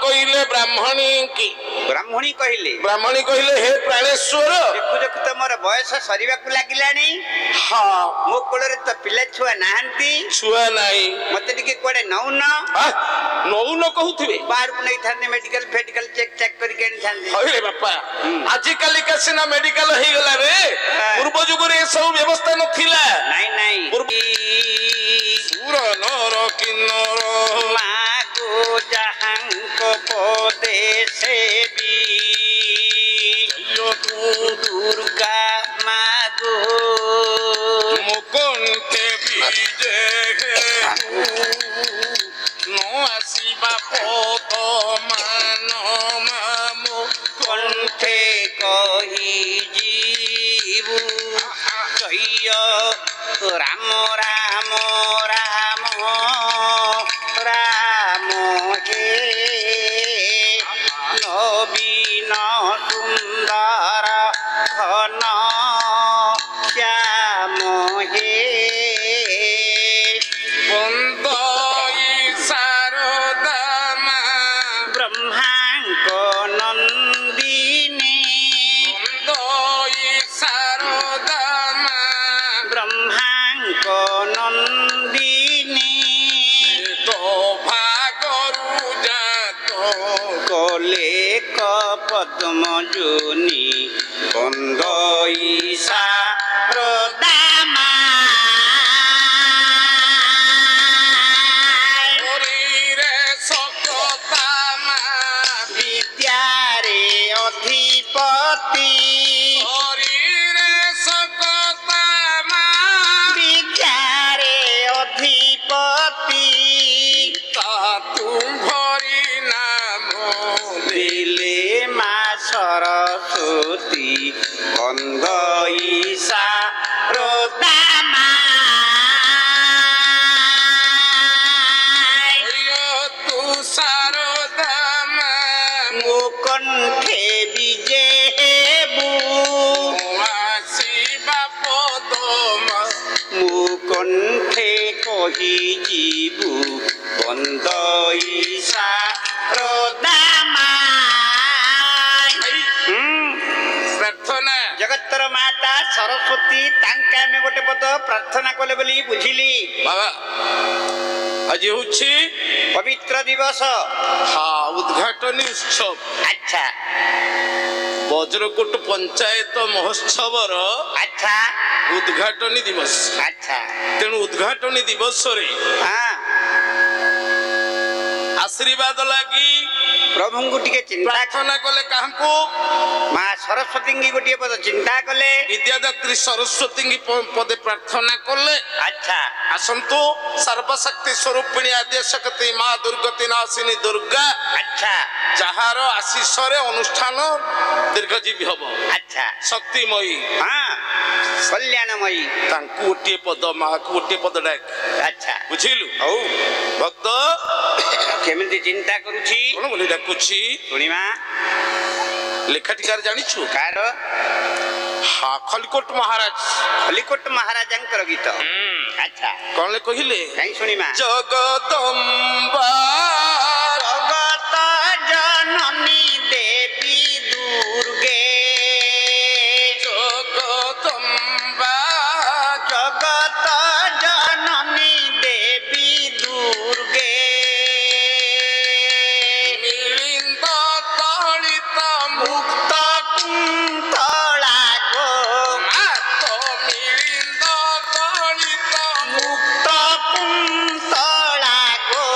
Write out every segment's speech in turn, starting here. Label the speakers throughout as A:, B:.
A: କହିଲେ ବ୍ରାହ୍ମଣୀ କି
B: ବ୍ରାହ୍ମଣୀ କହିଲେ
A: ହେ ପ୍ରାଣେଶ୍ୱର
B: ଦେଖୁ ଦେଖୁ ତ ମୋର ବୟସ ସରିବାକୁ ଲାଗିଲାଣି
A: ହଁ
B: ମୋ କୋଳରେ ତ ପିଲା ଛୁଆ ନାହାନ୍ତି
A: ଛୁଆ ନାହିଁ
B: ମତେ ଟିକେ କୁଆଡେ ନଉନ
A: ନଉନ କହୁଥିବେ
B: ବାହାରକୁ ନେଇଥାନ୍ତି ମେଡିକାଲ ଫେଡିକାଲ ଚେକ୍ ଚାକ୍ କରିକି ଆଣିଥାନ୍ତି
A: ହଇରେ ବାପା ଆଜିକାଲିକା ସିନା ମେଡିକାଲ ହେଇଗଲା ରେ ପୂର୍ବ ଯୁଗରେ ଏସବୁ ବ୍ୟବସ୍ଥା ନଥିଲା
B: ନାଇଁ
A: ସୁର ନର କିନ୍ନର
B: ମାଗୋ ଯାହାଙ୍କ ପଦେ ସେବି ଦୁର୍ଗା ମାଗୋ
A: ମୁକଣ୍ଠେ ବିଜେ ନ ଆସିବା ପଦ ମାନ ମାମୁ
B: କଣ୍ଠେ କହି ଯିବୁ ଜୟ ରାମ ରାମ ରାମ ରାମ ହେ ନବୀନ ସୁନ୍ଦର ଘନ ଶ୍ୟାମ ହେ
A: ବନ୍ଦଇ ଶାରଦା ମା
B: ବ୍ରହ୍ମାଙ୍କ ନନ୍ଦିନୀ
A: ବନ୍ଦଇ ଶାରଦା ମା
B: ବ୍ରହ୍ମାଙ୍କ ନନ୍ଦିନୀ
A: ତ ଭାଗରୁ ଜାତ
B: କଲେ ପଦ୍ମ ଯୋନି ବନ୍ଦଇ ଶାରଦା ମା
A: ଶରୀରେ ସକତା ମା
B: ବିଦ୍ୟାରେ ଅଧିପତି
A: ଶରୀରେ ସକତା ମା
B: ବିଦ୍ୟାରେ ଅଧିପତି
A: ତା ତୁମ୍ଭରି ନାମ
B: ଦିଲେ ମା ସରସ୍ୱତୀ ବନ୍ଦଇ ଶାରଦା ମା
A: ତୁ ଶାରଦା ମା
B: ମୋ କଣ୍ଠେ ବିଜେ ହେବୁ
A: ଆସିବା ପଦ
B: ମୋ କଣ୍ଠେ କହି ଯିବୁ ବନ୍ଦଇ ଶାରଦା ମା
A: ପ୍ରାର୍ଥନା
B: ଜଗତର ମାତା ସରସ୍ୱତୀ ତାଙ୍କ ଆମେ ଗୋଟେ ପଦ ପ୍ରାର୍ଥନା କଲେ ବୋଲି ବୁଝିଲି
A: ବାବା ଆଜି ହଉଛି
B: ପବିତ୍ର ଦିବସ
A: ଉଦ୍ଘାଟନୀ ଉତ୍ସବ
B: ଆଚ୍ଛା
A: ବଜ୍ରକୋଟ ପଞ୍ଚାୟତ ମହୋତ୍ସବର
B: ଆଚ୍ଛା
A: ଉଦ୍ଘାଟନୀ ଦିବସ
B: ଆଚ୍ଛା
A: ତେଣୁ ଉଦ୍ଘାଟନୀ ଦିବସରେ आशीर्वाद लगी
B: प्रभु टिके चिंता
A: प्रार्थना कले काहको
B: मां सरस्वती की गोटे पद चिंता कले
A: विद्यादात्री सरस्वती की पदे प्रार्थना कले। अच्छा आसंतु सर्वशक्ति स्वरूपिणी आद्य शक्ति मां दुर्गति नाशिनी दुर्गा। अच्छा जहार आशीष रे अनुष्ठान दीर्घजीवी हबो। अच्छा शक्तिमयी हां कल्याणमयी तांकु गोटे पद मां को गोटे पद डाक। अच्छा बुझिलु औ भक्त
B: केमिति चिंता करूची
A: कोन बोली डाकुची
B: सुनिमा
A: लेखाटिकार जानिछु
B: कार
A: हां खलिकोट
B: महाराजंकर गीत। अच्छा
A: कोन ले कहिले
B: कहीं सुनिमा
A: जगदम्बा
B: जगत जननी देवी दुर्गे
A: जगदम्बा
B: जगत जननी देवी दुर्गे
A: मिलिंद तळित
B: मुक्त कुंतला गो
A: मात मिलिंद तळित
B: मुक्त कुंतला गो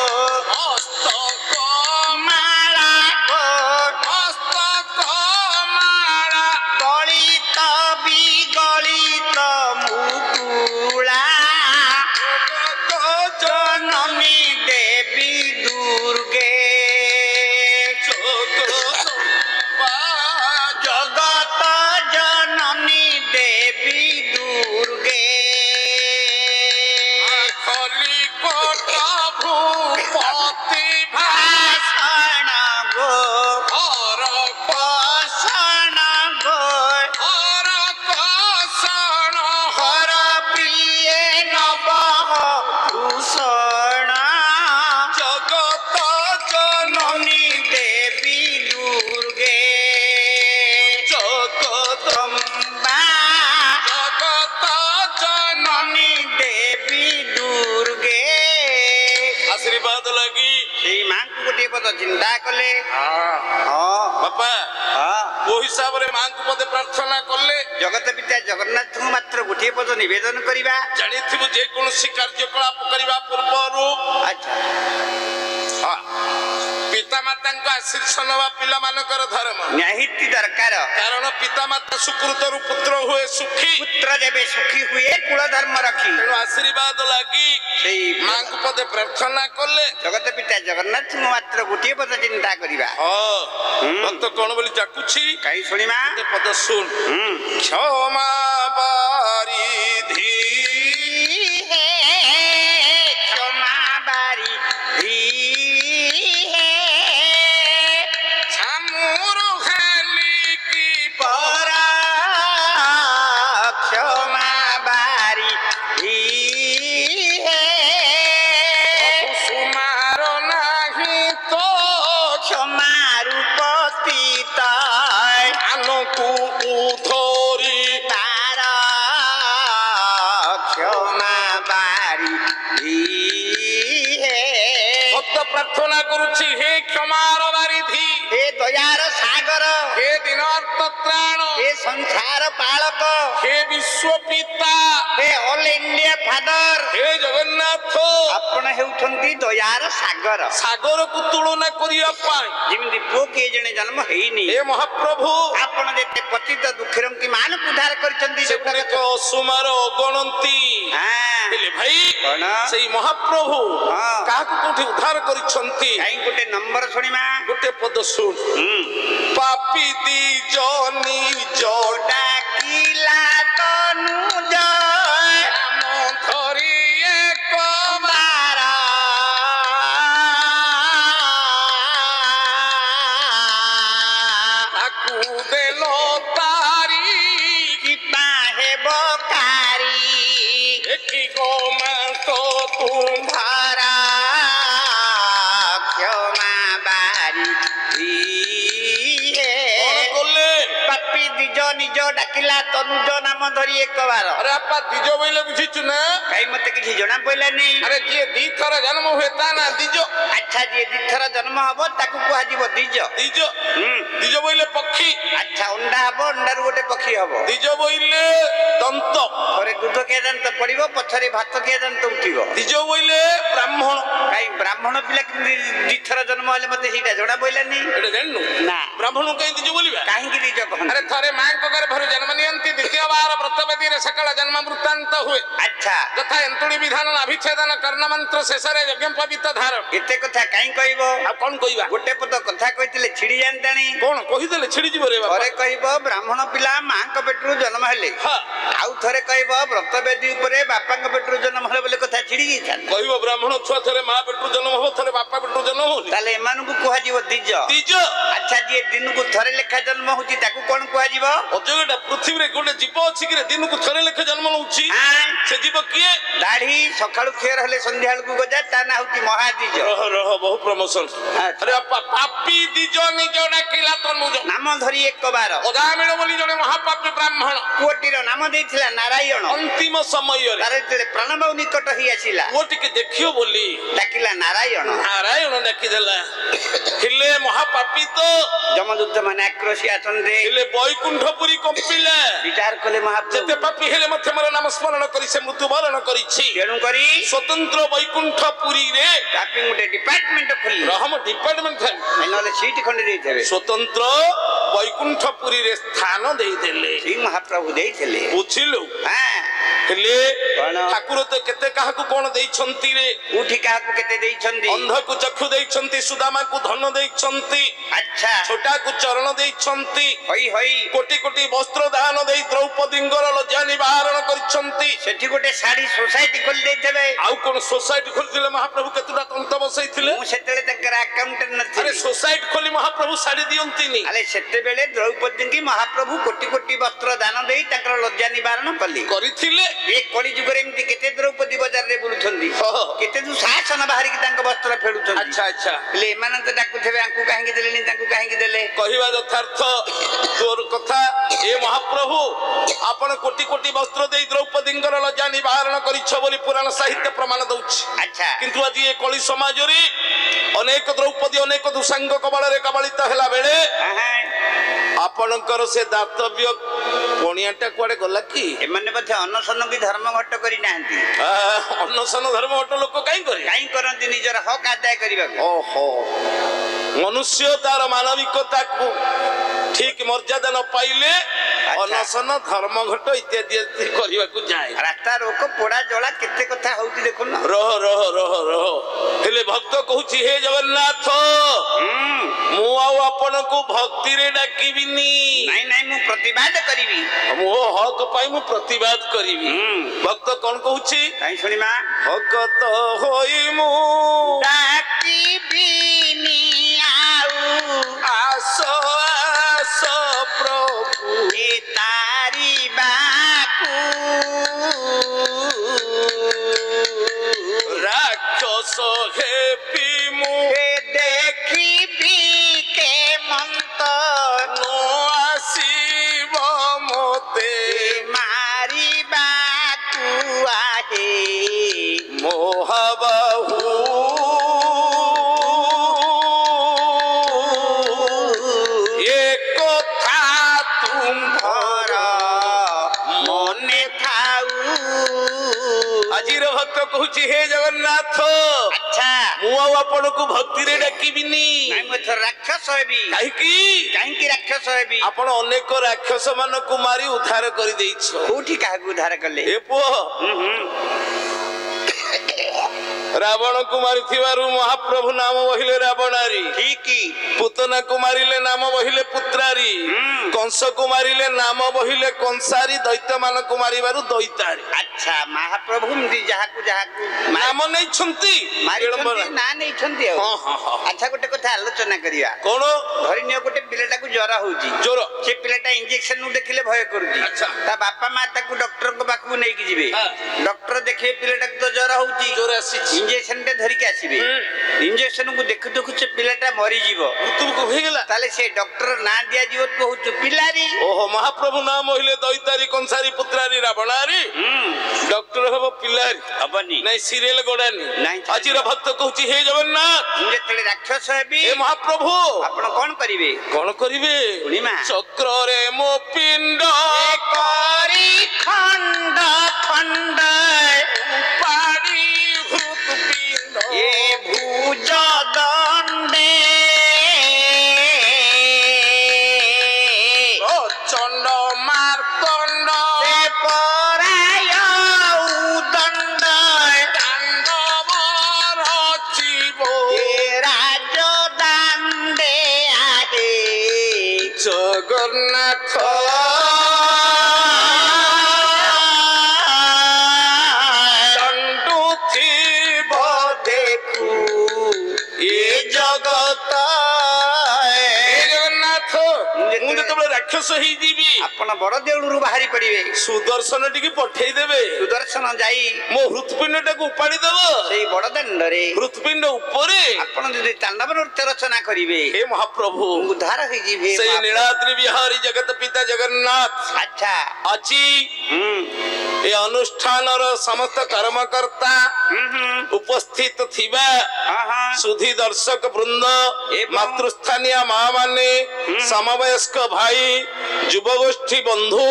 A: आशीर्वाद लगी
B: ସେଇ ମାଙ୍କୁ ଗୋଟିଏ ପଦ ଚିନ୍ତା କଲେ।
A: बापा
B: ହଁ
A: वो हिसाब रे मां को पदे प्रार्थना करले
B: ଜଗତ ପିତା ଜଗନ୍ନାଥଙ୍କୁ ମାତ୍ର ଗୋଟିଏ ପଦ ନିବେଦନ କରିବା।
A: जानी थी जे कोनोसी कार्यकलाप करबा पूର୍ବरु
B: ଆଚ୍ଛା
A: हाँ पिता माता आशीर्ष नवा पिला मानकर धर्म
B: ନିହାତି ଦରକାର।
A: कारण पिता माता सुकृत रु पुत्र हुए सुखी
B: ପୁତ୍ର ଯେବେ ସୁଖୀ ହୁଏ କୁଳ ଧର୍ମ ରଖି
A: तेणु आशीर्वाद लगी
B: ସେଇ
A: मां को पदे प्रार्थना करले
B: ଜଗତ ପିତା ଜଗନ୍ନାଥଙ୍କୁ ମାତ୍ର ଗୋଟିଏ ପଦ ଚିନ୍ତା କରିବା।
A: भक्त कौन बोली जाकुछि
B: କାହିଁ ଶୁଣିବା।
A: पद सुन क्षमा बारिधि
B: କ୍ଷମା ବାରିଧି
A: छामुर खाली की
B: ପର କ୍ଷମା ବାରିଧି
A: सुमार नाही तो
B: କ୍ଷମା ରୂପ ସ୍ଥିତ
A: आनकु उधरी
B: ତାର କ୍ଷମା ବାରିଧି
A: भक्त प्रार्थना करुछि हे क्षमार बारिधि
B: हे दयार सागर
A: हे दीनार्थ त्राण
B: हे संसार पालक
A: हे विश्व पिता
B: हे ऑल इंडिया फादर
A: हे जगन्नाथ
B: ଆପଣ ହେଉଛନ୍ତି ଦୟାର ସାଗର।
A: सागर को तुलना करिया पाई
B: ଯେମିତି ପୁଅ କିଏ ଜଣେ ଜନ୍ମ ହେଇନି
A: हे महाप्रभु
B: ଆପଣ ଯେତେ ପତିତ ଦୁଃଖୀରଙ୍କୁ ମାନଙ୍କୁ ଉଦ୍ଧାର କରିଛନ୍ତି
A: से गुड़िक सुमार अगणंती हेले भाई
B: କଣ
A: सेई महाप्रभु
B: हाँ।
A: काहाकु कोठी उद्धार करिसंती
B: କାହିଁ ଗୋଟେ ନମ୍ବର ଶୁଣିବା।
A: गोटे पद सुन पापी दी जनी जोडा
B: ଡାକିଲା ତନୁଜ
A: नाम धरी एक
B: ବାର
A: ताकू देलो तारी
B: କିପା ହେବ କାରି
A: एकी गो मास तुम
B: ଧର କ୍ଷମା ବାରିଧି
A: कौन कोले
B: ପାପୀ ଦିଜ ନିଜ ଡାକିଲା ତନୁଜ ନାମ ଧରି ଏକବାର।
A: अरे आपा दिजो बोले बुझिचु ना
B: କାହିଁ ମତେ କିଛି ଜଣା ପଇଲାନି।
A: अरे जे दी थर जन्म हुए ता ना दिजो
B: ଆଚ୍ଛା ଯିଏ ଦିଥର ଜନ୍ମ ହବ ତାକୁ କୁହାଯିବ ଦିଜ।
A: दिजो दिजो बोले पक्षी
B: ଆଚ୍ଛା ଅଣ୍ଡା ହବ ଅଣ୍ଡାରୁ ଗୋଟେ ପକ୍ଷୀ ହବ।
A: दिजो बोले दंत
B: ଥରେ ଦୁଧ କିଏ ଦାନ୍ତ ପଡିବ ପଛରେ ଭାତ କିଏ ଦାନ୍ତ ଉଠିବ।
A: दिजो बोले ब्राह्मण
B: କାହିଁ ବ୍ରାହ୍ମଣ ପିଲା ଦିଥର ଜନ୍ମ ହେଲେ ମତେ ସେଇଟା ଜଣା ପଇଲାନି।
A: एटा जाननु
B: ନା
A: ब्राह्मण कहीं दिजो बोलिबा
B: କାହିଁକି ଦିଜ କହନ୍ତି।
A: अरे थरे मां को गर्भरु जन्म नियंती द्वितीय बार व्रतवेदी रे सकल जन्म वृत्तांत हुए
B: ଆଚ୍ଛा
A: तथा एंतुणी विधान अभिच्छेदन कर्ण मंत्र शेष रे यज्ञ पवित्र धारण
B: ଏତେ କଥା କାହିଁ କହିବ।
A: आ कौन कहिबा
B: ଗୋଟେ ପଦ କଥା କହିଥିଲେ ଛିଡି ଯାଆନ୍ତାଣି।
A: कौन कहि देले छिड़ी जीव रे बाबा
B: ଥରେ କହିବ ବ୍ରାହ୍ମଣ ପିଲା ମାଙ୍କ ପେଟରୁ ଜନ୍ମ ହେଲେ
A: हां
B: ଆଉ ଥରେ କହିବ ବ୍ରତବେଦୀ ଉପରେ ବାପାଙ୍କ ପେଟରୁ ଜନ୍ମ ହେଲେ ବୋଲି କଥା ଛିଡି ଯାଇଥାନ୍ତା।
A: कहिबो ब्राह्मण छुआ थरे मां पेटु जन्म हो थरे बापा पेटु जन्म हो
B: ତାହେଲେ ଏମାନଙ୍କୁ କୁହାଯିବ ଦିଜ।
A: दिजो
B: ଆଚ୍ଛା ଯିଏ ଦିନକୁ ଥରେ ଲେଖା ଜନ୍ମ ହଉଛି ତାକୁ କଣ କୁହାଯିବ।
A: अजगटा पृथ्वी रे गोटे जीव अछि कि दिन को थरे लेखे जन्म नउछि से जीव किए
B: ଦାଢି ସକାଳୁ କ୍ଷେର ହେଲେ ସନ୍ଧ୍ୟା ବେଳକୁ ଗଜା ତା ନା ହଉଛି ମହାଦିଜ।
A: रह रह बहु प्रमोशन
B: अच्छा।
A: अरे पापी दिजो निजो डाकिला तनुज
B: ନାମ ଧରି ଏକ ବାର
A: अदामिण बोली जने महापापी ब्राह्मण
B: ପୁଅଟିର ନାମ ଦେଇଥିଲା ନାରାୟଣ।
A: अंतिम समय रे
B: ତାର ଯେତେବେଳେ ପ୍ରାଣବାୟୁ ନିକଟ ହେଇ ଆସିଲା
A: वो टिके देखियो बोली
B: ଡାକିଲା ନାରାୟଣ।
A: नारायण डाकी देला हिले महापापी तो
B: ଯମଦୂତ ମାନେ ଆକ୍ରୋଶୀ ଆସନ୍ତେ
A: हिले बैकुंठपुरी कंपिला
B: ବିଚାର କଲେ ମହାପ୍ରଭୁ।
A: जेते पापी हेले मथे मोर नाम स्मरण करी से मृत्यु वरण करिछि
B: ତେଣୁ କରି
A: स्वतंत्र बैकुंठपुरी रे
B: ତାପି ଗୋଟେ ଡିପାର୍ଟମେଣ୍ଟ ଖୋଲିଲେ
A: रहम डिपार्टमेंट था
B: ନହେଲେ ସିଟ ଖଣ୍ଡେ ଦେଇଥିବେ।
A: स्वतंत्र बैकुंठपुरी रे स्थान देई देले
B: ସେଇ ମହାପ୍ରଭୁ ଦେଇଥିଲେ।
A: बुझिलु
B: ହଁ
A: हेले
B: କଣ
A: ठाकुर तो केते काहाकू कोन देइछंती रे
B: କୋଉଠି କାହାକୁ କେତେ ଦେଇଛନ୍ତି।
A: अंध को चक्षु देइछंती सुदामा को धन देइछंती
B: ଆଚ୍ଛା
A: छोटा को चरण देइछंती
B: ହଇ ହଇ
A: कोटि कोटि वस्त्र दान देई द्रौपदींगर लज्जा निवारण करिछंती
B: ସେଠି ଗୋଟେ ଶାଢୀ ସୋସାଇଟି ଖୋଲି ଦେଇଥିବେ।
A: आउ कोन सोसाइटी खोलिथिले महाप्रभु केतुटा तंत बसैथिले
B: ମୁଁ ସେତେବେଳେ ତାଙ୍କର ଆକାଉଣ୍ଟାଣ୍ଟ
A: अरे
B: ନଥିଲି।
A: सोसाइटी खोली महाप्रभु साड़ी दियंतीनी
B: ଆରେ ସେତେବେଳେ ସେତେବେଳେ ଦ୍ରୌପଦୀଙ୍କୁ ମହାପ୍ରଭୁ କୋଟି କୋଟି ବସ୍ତ୍ର ଦାନ ଦେଇ ତାଙ୍କର ଲଜ୍ଜା ନିବାରଣ କଲେ
A: କରିଥିଲେ।
B: ଏ କଳି ଯୁଗରେ ଏମିତି କେତେ ଦ୍ରୌପଦୀ ବଜାରରେ ବୁଲୁଛନ୍ତି, କେତେ ଦୁଃଶାସନ ବାହାରିକି ତାଙ୍କ ବସ୍ତ୍ର ଫେରୁଛନ୍ତି।
A: ଆଚ୍ଛା ଆଚ୍ଛା,
B: ହେଲେ ଏମାନେ ତ ଡାକୁଥିବେ ଆଙ୍କୁ କାହିଁକି ଦେଲେନି, ତାଙ୍କୁ କାହିଁକି ଦେଲେ?
A: କହିବା ଯଥାର୍ଥ ତୋର କଥା। ଏ ମହାପ୍ରଭୁ ଆପଣ କୋଟି କୋଟି ବସ୍ତ୍ର ଦେଇ ଦ୍ରୌପଦୀଙ୍କର ଲଜ୍ଜା ନିବାରଣ କରିଛ ବୋଲି ପୁରାଣ ସାହିତ୍ୟ ପ୍ରମାଣ ଦଉଛି।
B: ଆଚ୍ଛା,
A: କିନ୍ତୁ ଆଜି ଏ କଳି ସମାଜରେ ଅନେକ ଦ୍ରୌପଦୀ ଅନେକ ଦୁଃସାଙ୍ଗ କବଳରେ କବଳିତ ହେଲା ବେଳେ ଆପଣଙ୍କର ସେ ଦାତବ୍ୟ ପଣିଆଟା କୁଆଡେ ଗଲା କି?
B: ଏମାନେ ବୋଧେ ଅନଶନ କି ଧର୍ମ ଘଟ କରିନାହାନ୍ତି।
A: ଅନଶନ ଧର୍ମ ଘଟ ଲୋକ କାହିଁ କରିବେ?
B: କାହିଁ କରନ୍ତି? ନିଜର ହକ୍ ଆଦାୟ କରିବାକୁ।
A: ଓହୋ, ମନୁଷ୍ୟ ତାର ମାନବିକତାକୁ ଠିକ ମର୍ଯ୍ୟାଦା ନ ପାଇଲେ ଅନଶନ ଧର୍ମ ଘଟ ଇତ୍ୟାଦି କରିବାକୁ ଯାଏ।
B: ରାସ୍ତା ରୋକ ପୋଡା ଜଳା କେତେ କଥା ହଉଛି ଦେଖୁନ।
A: ରହ ରହ ରହ ରହ, ହେଲେ ଭକ୍ତ କହୁଛି ହେ ଜଗନ୍ନାଥ ମୁଁ ଆଉ ଆପଣଙ୍କୁ ଭକ୍ତିରେ ଡାକିବିନି।
B: ନାଇଁ ନାଇଁ, ମୁଁ ପ୍ରତିବାଦ କରିବି,
A: ମୋ ହକ ପାଇଁ ମୁଁ ପ୍ରତିବାଦ କରିବି। ଭକ୍ତ କଣ କହୁଛି
B: କାହିଁ ଶୁଣିବା?
A: ଭକ୍ତ ହୋଇ ମୁଁ
B: ଡାକିବିନି ଆଉ
A: ଆସ ଆସ ପ୍ରଭୁ
B: ଏ ତାରିବାକୁ
A: ରାକ୍ଷସ ହେବି ମୁଁ
B: ଦେଖିବି କେମନ୍ତ
A: ନ ଆସିବ ମତେ
B: ମାରିବାକୁ ଆହେ
A: ମୋହବାହୁ ଏ କଥା ତୁମ୍ଭର
B: ମନେ ଥାଉ।
A: ଆଜିର ଭକ୍ତ କହୁଛି ହେ ଜଗନ୍ନାଥ
B: ଆଚ୍ଛା,
A: ମୁଁ ଆଉ ଆପଣଙ୍କୁ ଭକ୍ତିରେ ଡାକିବିନି।
B: ନାଇଁ ମୁଁ ଏଥର ରାକ୍ଷସ ହେବି।
A: କାହିଁକି?
B: କାହିଁକି ରାକ୍ଷସ ହେବି?
A: ଆପଣ ଅନେକ ରାକ୍ଷସ ମାନଙ୍କୁ ମାରି ଉଦ୍ଧାର କରିଦେଇଛ।
B: କୋଉଠି କାହାକୁ ଉଦ୍ଧାର କଲେ?
A: ଏ ପୁଅ ରାବଣକୁ ମାରିଥିବାରୁ ମହାପ୍ରଭୁ ନାମ ବହିଲେ ରାବଣାରୀ,
B: ଠିକ।
A: ପୁତନାକୁ ମାରିଲେ ନାମ ବହିଲେ ପୁତ୍ରାରୀ, କଂସକୁ ମାରିଲେ ନାମ ବହିଲେ କଂସାରୀ, ଦୈତ୍ୟ ମାନଙ୍କୁ ମାରିବାରୁ ଦୈତାରୀ।
B: ଆଚ୍ଛା, ମହାପ୍ରଭୁ ଯାହାକୁ ଯାହାକୁ
A: ନାମ ନେଇଛନ୍ତି,
B: ନା ନେଇଛନ୍ତି ଆଉ। ଆଚ୍ଛା, ଗୋଟେ କଥା ଆଲୋଚନା କରିବା।
A: କଣ?
B: ଧରିନିଅ ଗୋଟେ ପିଲାଟାକୁ ଜ୍ୱର ହଉଛି,
A: ଜ୍ୱର,
B: ସେ ପିଲାଟା ଇଞ୍ଜେକ୍ସନ ଦେଖିଲେ ଭୟ କରୁଛି।
A: ଆଚ୍ଛା,
B: ତା ବାପା ମା ତାକୁ ଡକ୍ଟରଙ୍କ ପାଖକୁ ନେଇକି ଯିବେ। ଡକ୍ଟର ଦେଖିବେ ପିଲାଟାକୁ ତ ଜ୍ୱର ହଉଛି,
A: ଜ୍ୱର ଆସିଛି,
B: ଇଞ୍ଜେକ୍ସନ ଟେ ଧରିକି ଆସିବେ। ଇଞ୍ଜେକ୍ସନ କୁ ଦେଖୁ ଦେଖୁ ସେ ପିଲାଟା ମରିଯିବ,
A: ମୃତ୍ୟୁକୁ ହେଇଗଲା,
B: ତାହେଲେ ସେ ଡକ୍ଟର ନାଁ ଦିଆଯିବ କହୁଛୁ ପିଲାରୀ।
A: ଓହୋ, ମହାପ୍ରଭୁ ନାମ ବହିଲେ ଦୈତାରୀ, କଂସାରୀ, ପୁତ୍ରାରୀ, ରାବଣାରୀ, ଡକ୍ଟର ହବ ପିଲାରୀ
B: ହବନି।
A: ନାଇଁ ସିରିଏଲ ଗୋଡାନି।
B: ନାଇଁ,
A: ଆଜିର ଭକ୍ତ କହୁଛି ହେ ଜଗନ୍ନାଥ
B: ମୁଁ ଯେତେବେଳେ ରାକ୍ଷସ ହେବି
A: ଏ ମହାପ୍ରଭୁ
B: ଆପଣ କଣ କରିବେ?
A: କଣ କରିବେ? ଚକ୍ରରେ ମୋ ପିଣ୍ଡ
B: କରି ଖଣ୍ଡ ଖଣ୍ଡ
A: ପାଡ଼ି ଭୂତ ପିଣ୍ଡ
B: ଏ ଭୁଜ ଦଣ୍ଡେ
A: ଚଣ୍ଡ ମାର୍କଣ୍ଡ
B: ସେ ପରାୟ ଉଦଣ୍ଡ
A: ତାଣ୍ଡବ ରଚିବ
B: ଏ ରାଜ ଦାଣ୍ଡେ ଆହେ
A: ଜଗନ୍ନାଥ ଦଣ୍ଡୁଥିବ ଦେଖୁ ଏ ଜଗତ। ଜଗନ୍ନାଥ, ମୁଁ ଯେତେବେଳେ ରାକ୍ଷସ ହେଇଯିବି
B: ଆପଣ ବଡ ଦେଉଳରୁ ବାହାରି ପଡିବେ,
A: ସୁଦର୍ଶନ ଟିକେ ପଠେଇଦେବେ,
B: ସୁଦର୍ଶନ ଯାଇ
A: ମୋ ହୃତ୍ପିଣ୍ଡ ଟାକୁ ଉପାଡ଼ି ଦେବ।
B: ସେଇ ବଡ ଦାଣ୍ଡରେ
A: ହୃତ୍ପିଣ୍ଡ ଉପରେ
B: ଆପଣ ଯଦି ତାଣ୍ଡବ ନୃତ୍ୟ ରଚନା କରିବେ,
A: ହେ ମହାପ୍ରଭୁ
B: ଉଦ୍ଧାର ହେଇଯିବେ।
A: ସେଇ ନୀଳାଦ୍ରି ବିହାରୀ ଜଗତ ପିତା ଜଗନ୍ନାଥ
B: ଆଚ୍ଛା,
A: ଆଜି ଏ ଅନୁଷ୍ଠାନର ସମସ୍ତ କର୍ମକର୍ତ୍ତା ଉପସ୍ଥିତ ଥିବା ସୁଧୀ ଦର୍ଶକ ବୃନ୍ଦ, ମାତୃସ୍ଥାନୀୟ ମା ମାନେ, ସମବୟସ୍କ ଭାଇ, ଯୁବଗୋଷ୍ଠୀ ବନ୍ଧୁ,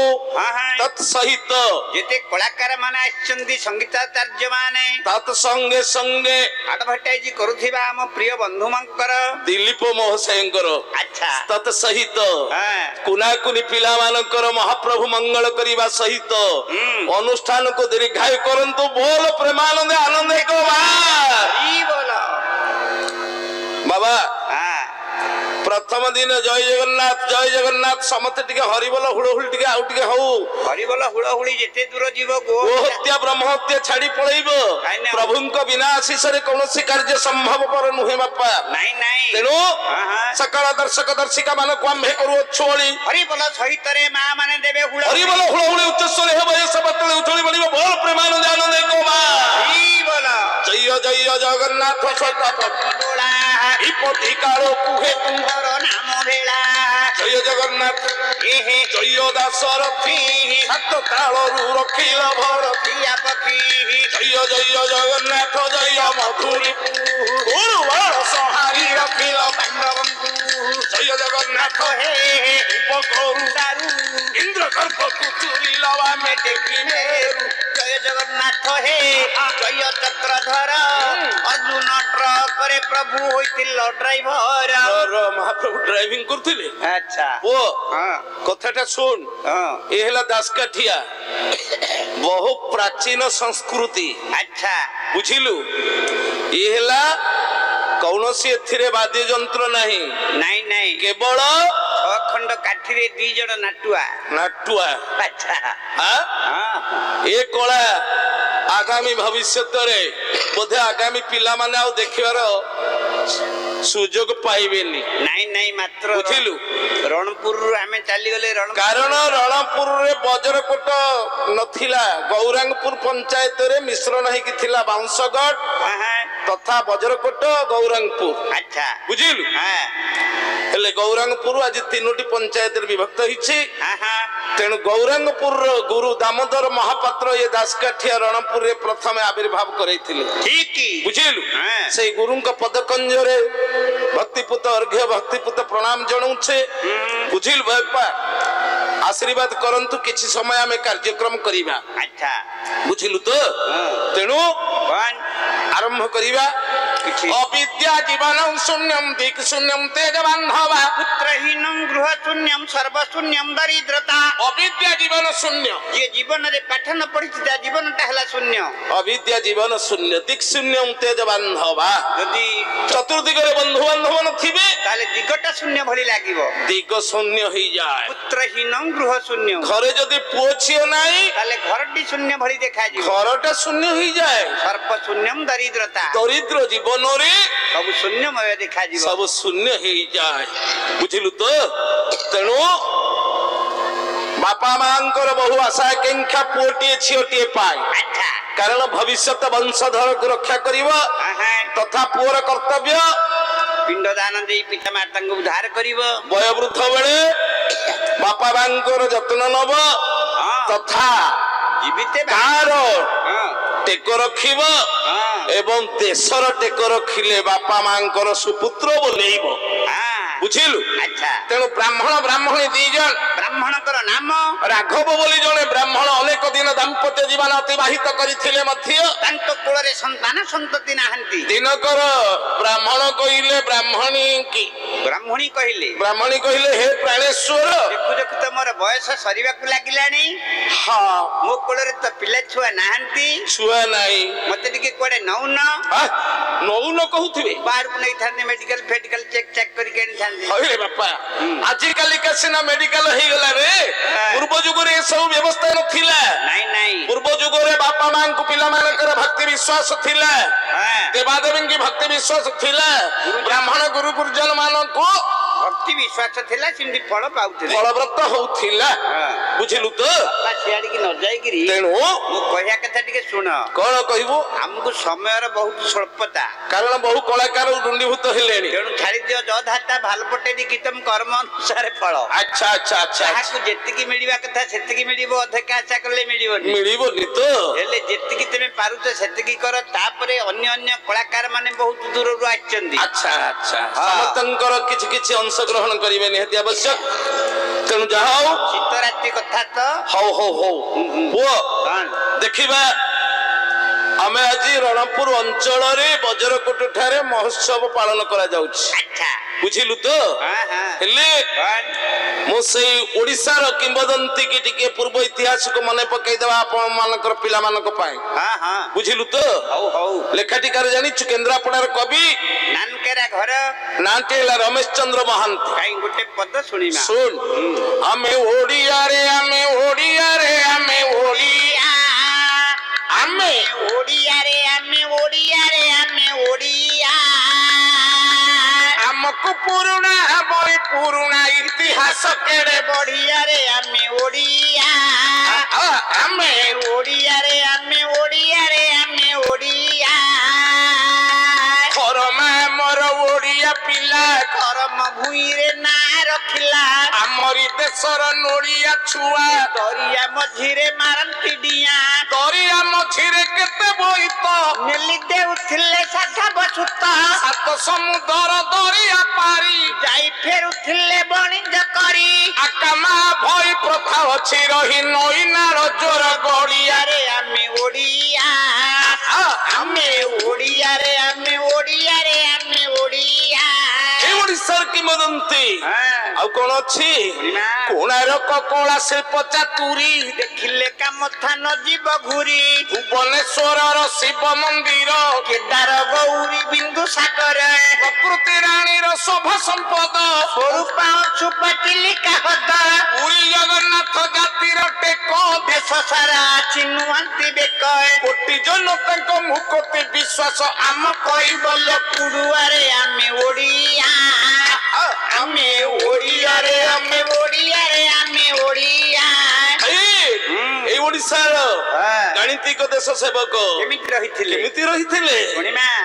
A: ତତ୍ ସହିତ
B: ଯେତେ କଳାକାର ମାନେ ଆସିଛନ୍ତି, ସଙ୍ଗୀତାଚାର୍ଯ୍ୟ ମାନେ,
A: ତତ୍ ସଙ୍ଗେ ସଙ୍ଗେ
B: ଆଡଭର୍ଟାଇଜ କରୁଥିବା ଆମ ପ୍ରିୟ ବନ୍ଧୁମାନଙ୍କର,
A: ଦିଲ୍ଲୀପ ମହାଶୟଙ୍କର,
B: ଆଚ୍ଛା,
A: ତତ୍ ସହିତ କୁନାକୁନି ପିଲାମାନଙ୍କର ମହାପ୍ରଭୁ ମଙ୍ଗଳ କରିବା ସହିତ ଅନୁଷ୍ଠାନକୁ ଦୀର୍ଘାୟୁ କରନ୍ତୁ। ବୋଲ ପ୍ରେମାନନ୍ଦ ଆନନ୍ଦ ଏକ ବାବା। प्रथम दिन जय जगन्नाथ समते टिके हरिबोल हुड़हुड़ टिके आउ टिके हौ
B: हरिबोल हुड़हुड़ी जेते दूर जीव गो
A: हत्या ब्रह्म हत्या छाड़ी पळैबो प्रभुंक बिना आशीष रे कोनोसी कार्य संभव पर नुहे बापा
B: नहीं नहीं
A: तेणु सकल दर्शक दर्शिका मान को आम्भे करू ओछोळी
B: हरिबोल सहित रे मा माने देबे
A: हरिबोल हुड़हुड़ी उच्च स्वर हे बय सबतले उछोळी बळिबो बोल प्रेमानंद आनंद को मा
B: हरिबोल
A: जय जगन्नाथ सतत
B: बोला
A: इपति कालो कुहे
B: तुमरो नाम भेला
A: जय जगन्नाथ
B: एहे
A: जय दासरथी सात कालरू रखिल भरतिया
B: पखी
A: जय जगन्नाथ जय मधुरी गुरुवार सहारी रखिल पांडवंकु जय जगन्नाथ
B: हे
A: उपकरू
B: दारू
A: इंद्र गर्भ कुचुरी लवा में टेकी मेरु
B: जय जगन्नाथ हे जय चक्रधर अर्जुन ट्रक रे प्रभु होइतिल ड्राइवर
A: महाप्रभु ड्राइविंग करथिले
B: अच्छा
A: ओ
B: हां
A: कथाटा सुन
B: हां
A: ए हला दासकाठिया बहु प्राचीन संस्कृति
B: अच्छा
A: बुझिलु ए हला कौनसी एथिरे वाद्य यंत्र नहीं
B: नहीं नहीं
A: केवल
B: खंड काठी रे दी जण
A: नाटुआ
B: अच्छा
A: हां ए कला आगामी भविष्यत रे बोधे आगामी पिला माने आ देखिवार सुजोग पाइबेनी
B: नहीं नहीं मात्र
A: बुझिलु
B: रणपुर आमे चली गले
A: कारण रणपुर रे बजरकोट नथिला गौरांगपुर पंचायत रे मिश्रण है कि थिला बांसगढ़ तथा बजरकोट गौरांगपुर
B: अच्छा
A: बुझिलु
B: हां
A: हेले गौरांगपुर आज तीनोटी पंचायत रे विभक्त हिछि
B: हां
A: तेणु गौरांगपुर गुरु दामोदर महापात्र ये दासकाठिया रणपुर रे प्रथम आविर्भाव करैथिले
B: ठीक की
A: बुझिलु से गुरु का पदकंजरे भक्तिपुत अर्घ्य भक्तिपुत प्रणाम जणाउछे बुझिल बापा आशीर्वाद करंतु किछि समय हमें कार्यक्रम करिबा
B: अच्छा
A: बुझिलु तो तेणु
B: कौन
A: आरंभ करिबा अविद्या जीवनं शून्यं दिक् शून्यं तेज बांधवा
B: पुत्रहीनं गृह शून्यं सर्व शून्यं दरिद्रता
A: अविद्या जीवन शून्य
B: जे जीवन रे पाठ न पढ़िछि ता जीवन ता हला शून्य
A: अविद्या जीवन शून्य दिक् शून्यं तेज बांधवा
B: यदि
A: चतुर्दिग रे बंधु बांधव नथिबे
B: ताले दिगटा शून्य भली लागिवो
A: दिग शून्य होई जाय
B: पुत्रहीनं गृह शून्य
A: घरे जदी पुओ छियो नाही
B: ताले घरटी शून्य भली देखा जिवो
A: घरटा शून्य होई जाय
B: सर्व शून्यं दरिद्रता
A: दरिद्र जीवन रे
B: सब शून्यमय देखा जिवो
A: सब शून्य होई जाय बुझिलु तो तेणु बापा मांकर बहु आशा आकांक्षा पुओटिए छियोटिए पाए
B: अच्छा
A: कारण भविष्यत वंशधर को रक्षा करिवो तथा पुओर कर्तव्य
B: पिंडदान दे पिता माता को उद्धार करिवो
A: वयोवृद्ध बेले बापा मांकर जत्न नबो तथा
B: जीविते
A: कार टेक रखिब एवं देशर टेक रखिले बापा मांकर सुपुत्र बोलेइबो बुझिलु
B: अच्छा
A: तेणु ब्राह्मण ब्राह्मणी दी जन
B: ब्राह्मणकर नाम
A: राघव बोली जने ब्राह्मण अनेक दिन दाम्पत्य जीवन अतिबाहित करिथिले मध्य
B: तांको कुଳରେ संतान संतति नाहंती
A: दिनकर ब्राह्मण कहिले ब्राह्मणी की
B: ब्राह्मणी कहिले
A: हे प्राणेश्वर
B: देखु देखु तो मोर बयस सरीबाकु लागिलानी
A: हां
B: मो कुଳରେ तो पिला छुआ नाहंती
A: छुआ नाही
B: मते टिके कोडे नौन
A: नौन कहउथिबे
B: बाहर को नहीं थाने मेडिकल फेडिकल चेक करी के नहीं थाने
A: अरे बापा आजि काली कसिना मेडिकल हे गला रे पूर्व जुग रे सब व्यवस्था नथिला
B: नहीं नहीं
A: पूर्व जुग रे बापा मां को पिला मानकर भक्ति विश्वास थिला देवादेवी की भक्ति विश्वास थिला ब्राह्मण गुरु गुरुजन मान को
B: भक्ति विश्वास थिला सिंधी फल पाउथिले
A: फलव्रत होउथिला बुझिलु तो
B: सियाड़ी की न जाई गिरी
A: तेणु
B: मो कहिया कथा टिके सुन
A: कोन कहिबो
B: हमको समय रे बहुत स्वल्पता
A: कारण बहु कलाकार रुंडीभूत हेलेनी
B: तेणु छाड़ी दियो जधाता भाल पटे दी कितम कर्म अनुसार फल
A: अच्छा अच्छा अच्छा
B: ताहाकु जेतिकी मिलिबा कथा सेतिकी मिलिबो अधिक आशा करले मिलिबोनी
A: मिलिबोनी तो
B: हेले जेतिकी तमे पारुछ सेतिकी कर तापरे अन्य अन्य कलाकार माने बहुत दूर रु आछंदी
A: अच्छा अच्छा समतंकर किछि किछि अंश ग्रहण करिवे निहति आवश्यक तेणु जाओ
B: शीतरात्रि कथा तो
A: हो वो देखिबा आमे आज रणपुर अंचल रे बजरकोट ठारे महोत्सव पालन करा जाउछि
B: अच्छा
A: बुझिलु तो हेले मो सेई ओडिसा रो किंवदंती की टिके पूर्व इतिहास को मने पकई देबा आपण मानकर पिला मानक पाए बुझिलु तो
B: हौ
A: लेखा टिकार जानि केंद्रापड़ार कवि
B: नानकेरा घर घर
A: नाटी है रमेश चंद्र महांती
B: कहीं गोटे पद शुणिमा
A: सुन आमे ओडिया रे आमे ओडिया रे आमे ओडिया आमे
B: ओडिया रे आमे ओडिया रे आमे ओडिया
A: हमको पुराना बड़ी पुराना इतिहास केड़े
B: बढ़िया रे आमे ओडिया
A: आमे
B: ओडिया रे आमे ओडिया रे आमे ओडिया
A: थरमा मोर ओडिया पिला
B: करम भूई रे ना रखिला
A: आमरी देशर नोड़िया छुआ
B: दरिया मझिरे मारंती डिया
A: दरिया मझिरे केते बोईत
B: नेली देउथिले साधा बसुत
A: सात समुद्र दरिया पारी
B: जाई फेरुथिले बणिज करी
A: आकामा भई प्रथा अछि रही नई नार जोर गड़िया
B: रे आमे ओडिया आमे ओडिया रे आमे ओडिया रे आमे ओडिया
A: ए ओडिसा की मदंती आउ कोन अछि कोणार्क कला शिल्प चातुरी
B: देखिले काम थान जीव घुरी
A: भुवनेश्वर शिव मंदिर
B: केदार गौरी बिंदु सागर
A: प्रकृति रानी शोभा संपद
B: स्वरूप सुपतिलिका हद
A: पुरी जगन्नाथ जातिर टेक
B: देश सारा चिन्हुआंती बेक
A: कोटि जनता मुकति विश्वास आम
B: कईबल पुरुआरे आमे ओडिया आमे ओडिया रे आमे ओडिया रे आमे ओडिया
A: ए ओडिसार गणितिक देश सेवक केमिति रहिथिले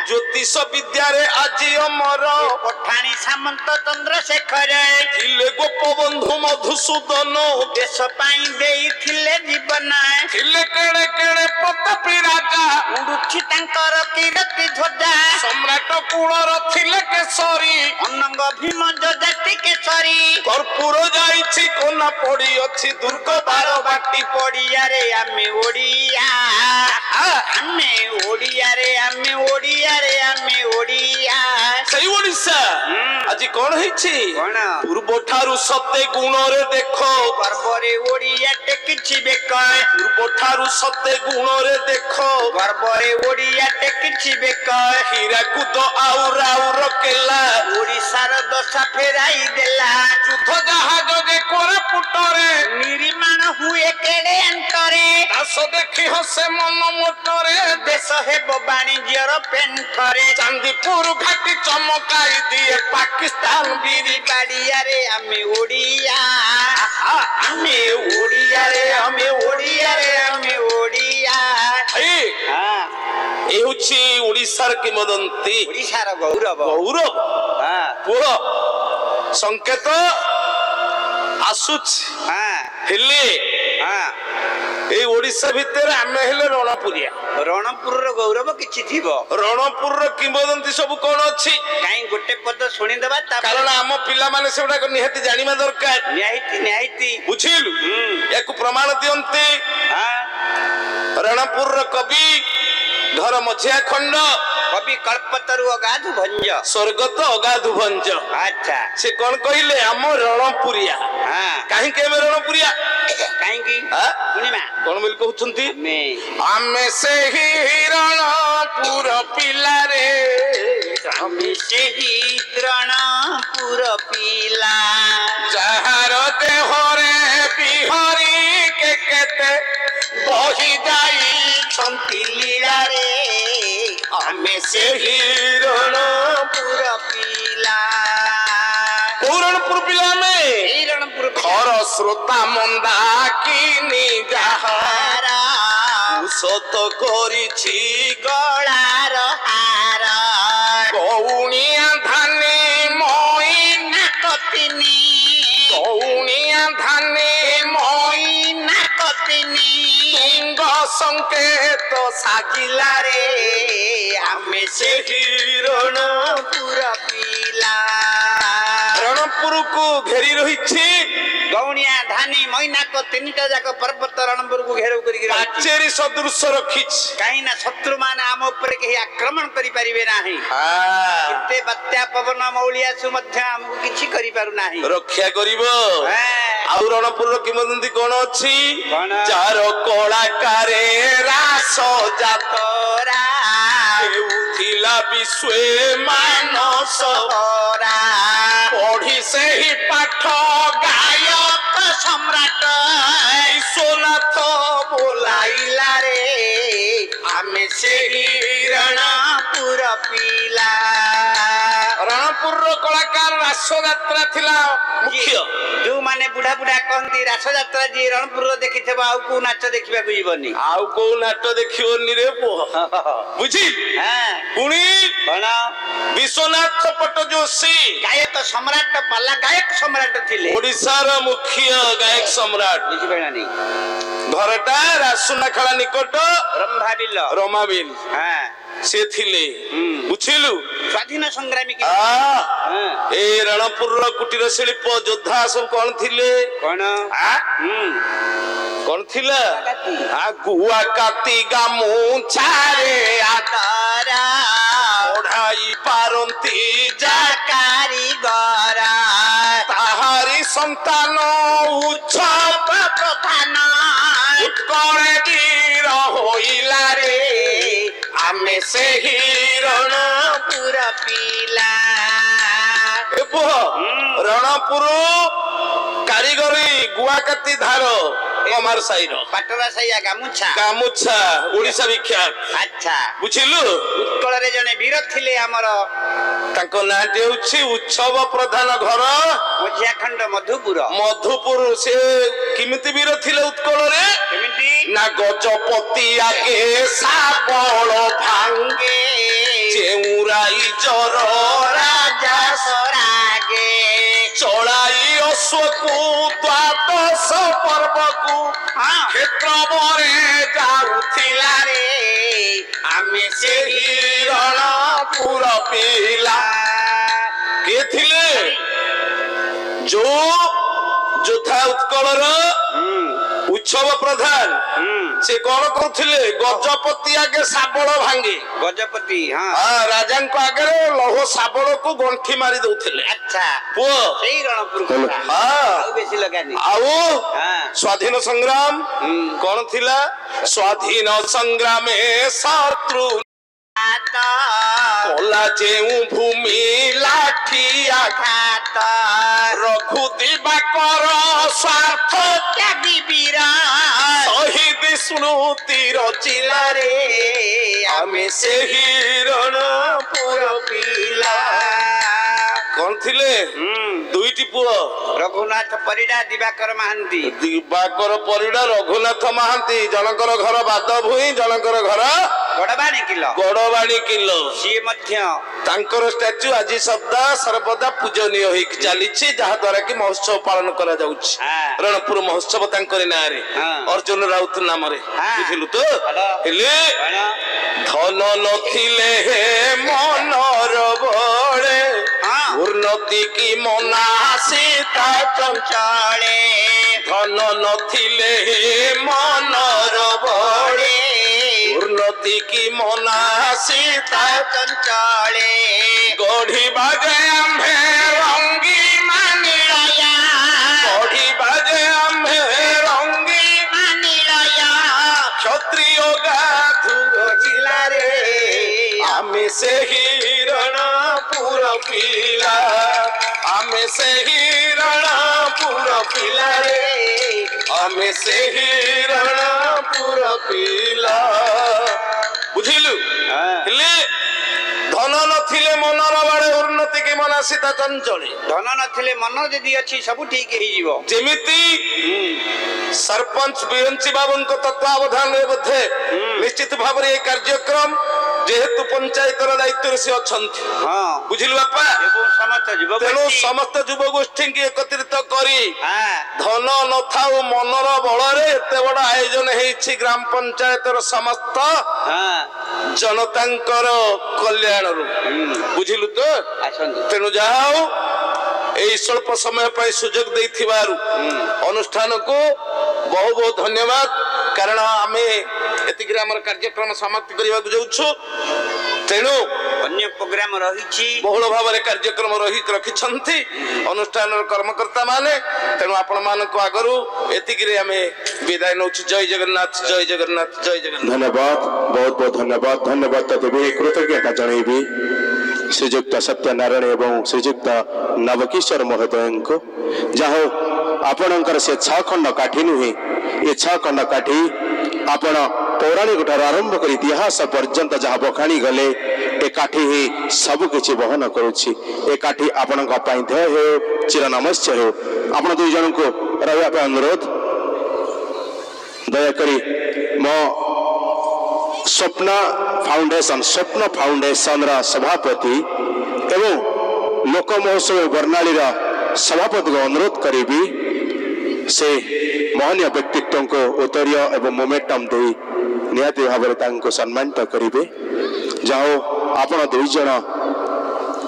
A: ज्योतिष विद्या रे आजी अमर
B: पठाणी सामंत चंद्रशेखर
A: थिले गोपबंधु मधुसूदन
B: देश पाई देइथिले जीवन
A: थिले केड़े केड़े प्रतापी राजा
B: उडुछि तांकर कीर्ति ध्वजा
A: सम्राट कुळर थिले केसरी
B: अनंग भीम जजाति केसरी
A: कर्पूर जाईछि कोना पड़ी अछि दुर्ग बार बाटी
B: पड़िया रे आमे ओडिया आमे ओडिया रे आमे ओडिया रे आमे ओडिया
A: सही ओडिसा आज कोन हिछि
B: कोन
A: पूर्व ठारू सते गुण रे देखो
B: गर्व रे ओडिया टेकिछि बेक
A: पूर्व ठारू सते गुण रे देखो
B: गर्व रे ओडिया टेकिछि बेक
A: हीराकुद आउ राउर केला
B: ओडिसार दशा फेराई देला
A: युद्ध जहाज जे कोरापुटरे
B: निर्माण हुए केड़े अंतरे
A: दास देखि हसे मन मोटरे
B: देश हेबो वाणिज्यर पेंठरे
A: चांदीपुर घाटी चमकाई दिए पाकिस्तान
B: बीरी बाड़िया रे आमे ओडिया आमे ओडिया रे आमे ओडिया रे आमे ओडिया
A: ए हेउछि ओडिसार किंवदंती
B: ओडिसार गौरव
A: गौरव पुर संकेत आसुछ हेले ए ओडिसा भितर आमे हेले रणपुरिया
B: रणपुर रो गौरव किछि थिबो
A: रणपुर रो किंवदंती सब कोन अछि
B: काई गोटे पद सुनि देबा
A: कारण हम पिला माने सेडा को निहाती जानिमा दरकार
B: न्यायती
A: बुझिलु याकु प्रमाण दियंते रणपुर रो कवि घर मझिया खंड
B: कवि कल्पतरु अगाधु भंज
A: स्वर्गत अगाधु भंज
B: अच्छा
A: से कोन कहिले हम रणपुरिया काहे के रणपुरिया
B: काहे की सुनिमा
A: कोन मिल कहउछंती आमे से ही रणपुर पिला रे
B: आमे से ही रणपुर पिला
A: जहार देह रे बिहारी के केते बही जाई
B: छंती लीला रे आमे से ही
A: रणपुर
B: पिला
A: रणपुर पिला में
B: रणपुर
A: खर श्रोता मंदा किनी जाहारा सत करिछि
B: गळार हार
A: गौणिया धाने मईना
B: कतिनी
A: गौणिया धाने
B: मईना कतिनी
A: तुंग संकेत साजिला रे आमे से रणपुर
B: पिला
A: रणपुर को घेरी रहिछि
B: गौणिया धानी मैना को तीनटा जाक पर्वत रणपुर को घेराव करी
A: पाचेरी सदृश रखिछ
B: काई ना शत्रु मान आम ऊपर के आक्रमण करि परिबे नाही किते बत्या पवन मौलिया सु मध्य हमकु किछि करि पारु नाही
A: रक्षा करिवो आउ रणपुर किमदंती कोन अछि चार कलाकारे रास जातरा ହେଉଥିଲା ବିଶ୍ୱେ ମାନସ ପଢି ସେହି ପାଠ ଗାୟକ
B: ସମ୍ରାଟ
A: ବିଶ୍ୱନାଥ ବୋଲାଇଲା
B: ରେ ଆମେ ସେହି ରଣପୁର ପିଲା।
A: ରଣପୁରର କଳାକାର ରାସ ଯାତ୍ରା ଥିଲା ମୁଖ୍ୟ।
B: ଯୋଉମାନେ ବୁଢା ବୁଢା କହନ୍ତି ରାସ ଯାତ୍ରା ଯିଏ ରଣପୁର ଦେଖିଥିବ ଆଉ କୋଉ ନାଚ ଦେଖିବାକୁ ଯିବନି,
A: ଆଉ କୋଉ ନାଟ ଦେଖିବନି ରେ ପୁଅ ବୁଝିଲ। ପୁଣି
B: କଣ
A: ବିଶ୍ୱନାଥ ପଟ୍ଟଯୋଶୀ
B: ଗାୟକ ସମ୍ରାଟ ପାଲା ଗାୟକ ସମ୍ରାଟ ଥିଲେ,
A: ଓଡିଶାର ମୁଖ୍ୟ ଗାୟକ ସମ୍ରାଟ।
B: ବୁଝିପାରିଲାନି
A: ଘରଟା ରାସୁନାଖଳା ନିକଟ
B: ରମ୍ଭାବିଲ
A: ରମାବିଲ ସେ ଥିଲେ ବୁଝିଲୁ।
B: ସ୍ୱାଧୀନ ସଂଗ୍ରାମୀ
A: ଏ ରଣପୁରର କୁଟୀର ଶିଳ୍ପ ଯୋଦ୍ଧା ସବୁ କଣ ଥିଲେ?
B: କଣ
A: କଣ ଥିଲା? ଗୁଆ କାତି ଗାମୁଛାରେ
B: ଆଦରା
A: ଓଢାଇ ପାରନ୍ତି ଯା
B: କାରିଗର
A: ତାହାରି ସନ୍ତାନ ଉଚ୍ଛବ
B: ପ୍ରଧାନ
A: ଉତ୍କଳେ ବୀର ହୋଇଲା ରେ ଆମେ ସେହି
B: ରଣପୁର ପିଲା।
A: ରଣପୁର କାରିଗରୀ ଗୁଆକାତି ଧାର କମାର ସାହିର
B: ପାଟରା ସାହିଆ ଗାମୁଛା
A: ଗାମୁଛା ଓଡିଶା ବିଖ୍ୟାତ।
B: ଆଚ୍ଛା
A: ବୁଝିଲୁ।
B: ଉତ୍କଳରେ ଜଣେ ବୀର ଥିଲେ ଆମର,
A: ତାଙ୍କ ନାଁଟି ହେଉଛି ଉତ୍ସବ ପ୍ରଧାନ ଘର
B: ମଝିଆଖଣ୍ଡ ମଧୁପୁର।
A: ମଧୁପୁର ସେ କେମିତି ବୀର ଥିଲେ ଉତ୍କଳରେ?
B: କେମିତି
A: ନା ଗଜପତି ଆଗେ ଶାବଳ ଭାଙ୍ଗେ ଚେଉରାଇ ଜର
B: ରାଜା ସରାଗେ
A: ଚଳାଇ ଅଶ୍ୱକୁ ଦ୍ୱାଦଶ ପର୍ବକୁ କ୍ଷେତ୍ରବରେ ଯାଉଥିଲା ରେ
B: ଆମେ
A: ସେହି ରଣପୁର ପିଲା। କିଏ ଥିଲେ? ଯୋଉ ଯୋଦ୍ଧା ଉତ୍କଳର ଉତ୍ସବ ପ୍ରଧାନ ସେ କଣ କରୁଥିଲେ? ଗଜପତି ଆଗେ ଶାବଳ ଭାଙ୍ଗେ,
B: ଗଜପତି
A: ରାଜାଙ୍କ ଆଗରେ ଲୌହ ଶାବଳକୁ ଗଣ୍ଠି ମାରି ଦଉଥିଲେ।
B: ଆଚ୍ଛା
A: ପୁଅ
B: ସେଇ ରଣପୁର ଆଉ ବେଶୀ ଲଗାନି।
A: ଆଉ ସ୍ୱାଧୀନ ସଂଗ୍ରାମ କଣ ଥିଲା? ସ୍ୱାଧୀନ ସଂଗ୍ରାମେ ଶତ୍ରୁ କଲା ଯେଉଁ ଭୂମି ଲାଠି ଆଘାତ ରଘୁ ଦିବାକର ସ୍ୱାର୍ଥ
B: ତ୍ୟାଗୀ ବୀର
A: ଶହୀଦ ସ୍ମୃତି ରଚିଲା ରେ ଆମେ ସେହି ରଣପୁର ପିଲା। କଣ ଥିଲେ? ଦୁଇଟି ପୁଅ,
B: ରଘୁନାଥ ପରିଡା ଦିବାକର ମହାନ୍ତି।
A: ଦିବାକର ପରିଡା ରଘୁନାଥ ମହାନ୍ତି। ଜଣଙ୍କର ଘର ବାଦ ଭୂଇଁ, ଜଣଙ୍କର ଘର
B: ଗଡବାଣୀ କିଲ
A: ଗଡବାଣୀ କିଲ।
B: ସିଏ ମଧ୍ୟ
A: ତାଙ୍କର ଷ୍ଟାଚ୍ୟୁ ଆଜି ସଦା ସର୍ବଦା ପୂଜନୀୟ ହେଇକି ଚାଲିଛି, ଯାହା ଦ୍ୱାରା କି ମହୋତ୍ସବ ପାଳନ କରାଯାଉଛି। ରଣପୁର ମହୋତ୍ସବ ତାଙ୍କରି ନାଁରେ, ଅର୍ଜୁନ ରାଉତ ନାମରେ। ବୁଝିଲୁ ତ? ହେଲେ ଧନ ନଥିଲେ ହେ ମନର ବଳେ ଉନ୍ନତି କି ମନା ସୀତା ଚଞ୍ଚଳେ ଧନ ନଥିଲେ ହେ ମନର ବଳେ ଉନ୍ନତି କି ମନା ସୀତା
B: ଚଞ୍ଚଳେ
A: ଗଢିବା ଯେ ଆମ୍ଭେ ରଙ୍ଗୀ ମାନିଳୟା ଗଢିବା ଯେ ଆମ୍ଭେ ରଙ୍ଗୀ
B: ମାନିଳୟା
A: କ୍ଷତ୍ରିୟ ଗାଧୁର ଜିଲ୍ଲାରେ ଆମେ ସେହି ରଣପୁର ପିଲା ଆମେ ସେହି ରଣପୁର ପିଲାରେ ଆମେ ସେହି ରଣପୁର ପିଲା। ବୁଝିଲୁ? ହେଲେ ଧନ ନଥିଲେ ମନର ବାଳେ ଉନ୍ନତି କି ମନା ସୀତା ଚଞ୍ଚଳେ।
B: ଧନ ନଥିଲେ ମନ ଯଦି ଅଛି ସବୁ ଠିକ ହେଇଯିବ।
A: ଯେମିତି ସରପଞ୍ଚ ବିରଞ୍ଚି ବାବୁଙ୍କ ତତ୍ତ୍ୱାବଧାନରେ ବୋଧେ ନିଶ୍ଚିତ ଭାବରେ ଏ କାର୍ଯ୍ୟକ୍ରମ ଯେହେତୁ ପଞ୍ଚାୟତର ଦାୟିତ୍ୱରେ ସେ ଅଛନ୍ତି। ବୁଝିଲୁ ବାପା? ତେଣୁ ସମସ୍ତ ଯୁବ ଗୋଷ୍ଠୀଙ୍କୁ ଏକତ୍ରିତ କରି ଧନ ନଥାଉ ମନର ବଳରେ ଏତେ ବଡ ଆୟୋଜନ ହେଇଛି ଗ୍ରାମ ପଞ୍ଚାୟତର ସମସ୍ତ ଜନତାଙ୍କର କଲ୍ୟାଣରୁ। ବୁଝିଲୁ ତ? ତେଣୁ ଯାହା ହଉ এই স্বল্প সময় পাই সুযোগ দেইথিবারু অনুষ্ঠানকু বহু বহু ধন্যবাদ। কারণ আমি এতিকি আমার কার্যক্রম সমাপ্তি করিବାକୁ যাଉଛୁ। তেণু
B: अन्य प्रोग्राम रही
A: बहुल भाव में कार्यक्रम रखिछंती अनुष्ठान कर्मकर्ता माने तेणु आपण मानक आगरु एतिकिरे आमे विदाय नउछि। जय जगन्नाथ जय जगन्नाथ जय जगन्नाथ।
C: धन्यवाद बहुत बहुत धन्यवाद धन्यवाद तदेवी कृतज्ञता जनइबी श्रीजुक्त सत्यनारायण एवं श्रीजुक्त नवकिशोर महोदय को जहाँ आपणकर से 6 खंड काठी नुहे ये 6 खंड काठी आपण पौराणिक ठार आरंभ कर इतिहास पर्यंत जहाँ बखाणी गले ए काठी ही सबकि बहन करुच्ची। ए काठी आपण ध्येय हो चिरनमस्य हो। आपण 2 जन को रहा अनुरोध दयाकोरी मो स्वप्न फाउंडेशन रा सभापति एवं लोक महोत्सव बर्णाली रा सभापति को अनुरोध करी से महनीय व्यक्तित्व को उत्तरीय एवं मोमेंटम दे निहाती भाव सम्मानित करेंगे। जाओ आपण 2 जन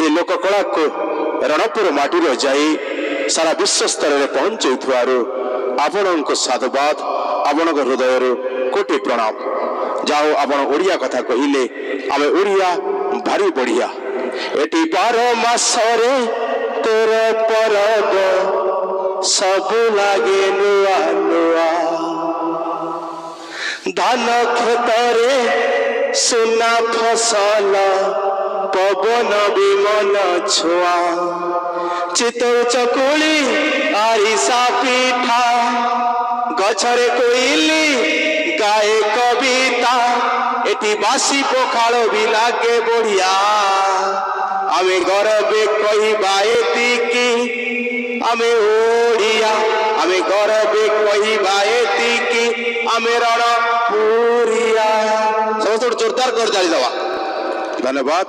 C: ये लोककला को रणपुर माटी जाई सारा विश्व स्तर में पहुंचुवार आपण को साधुवाद आपण हृदय कोटि प्रणाम। जाओ आपण ओडिया कथा कहिले आमे ओडिया भारी बढ़िया एटी 12 मासरे तोर परब सब लागे नुआ नुआ धान खेतरे सुना फसल पवन विमन छुआ चितौ चकुली आरिसा पिठा गछरे कोइली गाए कविता एटी बासी पखाल भी लागे बढ़िया आमे गरबे कहिबा एतिकी आमे ओडिया आमे गरबे कहिबा एतिकी आमे रणपुरिया। सब जोरदार कर जाली दवा। धन्यवाद।